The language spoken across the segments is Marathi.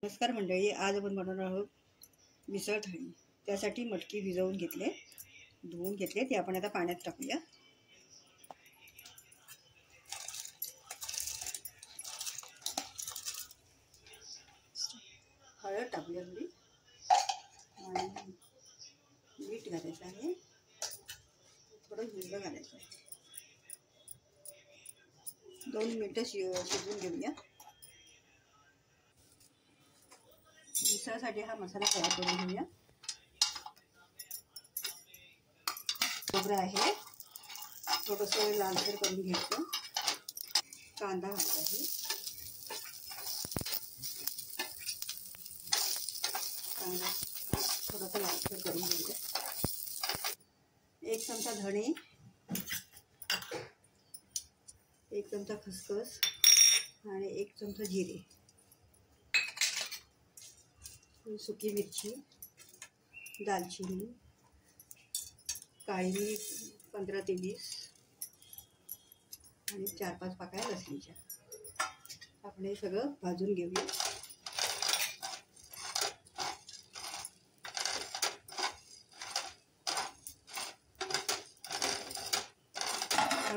नमस्कार मंडळी, आज आपण बनवणार आहोत मिसळ थाळी। त्यासाठी मटकी भिजवून घेतले, धुवून घेतले, ते आपण आता पाण्यात टाकूया। हळद टाकूया थोडी आणि मीठ घालायचं आहे, थोडं हिंग घालायचं आहे। 2 मिनिटं शिजवून घेऊया। मिसळसाठी हा मसाला तयार करून घेऊया। खोबरं आहे, थोडंसं लालसर करून घ्यायचं। कांदा घालायचा आहे, कांदा थोडासा लालसर करून घेऊया। 1 चमचा धणे, 1 चमचा खसखस आणि 1 चमचा जिरे, सुकी मिरची, दालचिनी, काळी मिरी 15 ते 20 आणि 4-5 पाकळ्या लसणीच्या। आपण हे सगळं भाजून घेऊया।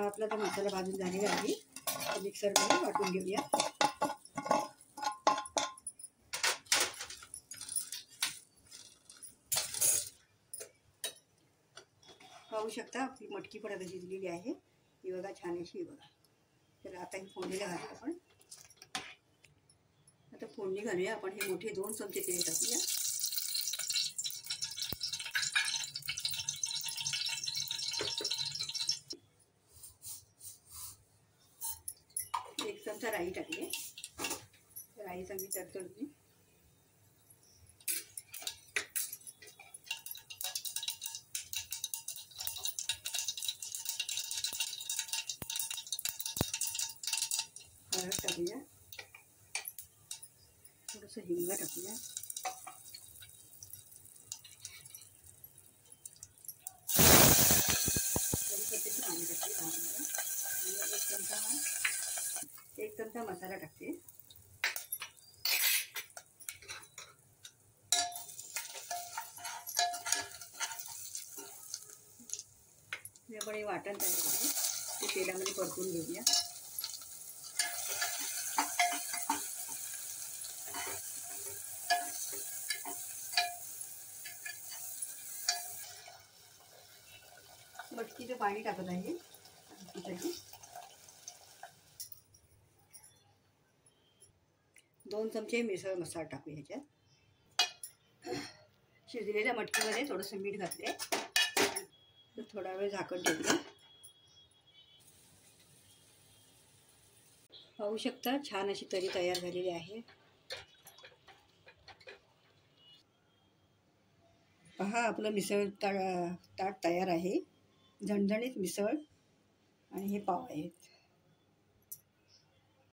आपला तर मसाला भाजून झालेला आहे, मिक्सरमध्ये वाटून घेऊया। पाहू शकता आपली मटकी पण आता शिजलेली आहे, ही बघा, छान अशी बघा। तर आता ही फोडणीला घालूया आपण। आता फोडणी घालूया आपण। हे मोठे 2 चमचे तेल टाकूया। एक चमचा राई टाकली, राई चांगली तडतडली। हळद टाकूया, थोडंसं हिंग टाकूया, कढीपत्त्याची पाणी टाकते आणि 1 चमचा मसाला टाकते। आपण हे वाटण तयार करू, ते तेलामध्ये परतून घेऊया। मटकीचं पाणी टाकत आहे मटकीसाठी। 2 चमचे मिसळ मसाला टाकू ह्याच्यात। शिजलेल्या मटकीमध्ये थोडंसं मीठ घातले, तर थोडा वेळ झाकण ठेवूया। पाहू शकता छान अशी तरी तयार झालेली आहे। पहा, आपलं मिसळ ताट तयार आहे। झणझणीत मिसळ आणि हे पाव आहेत।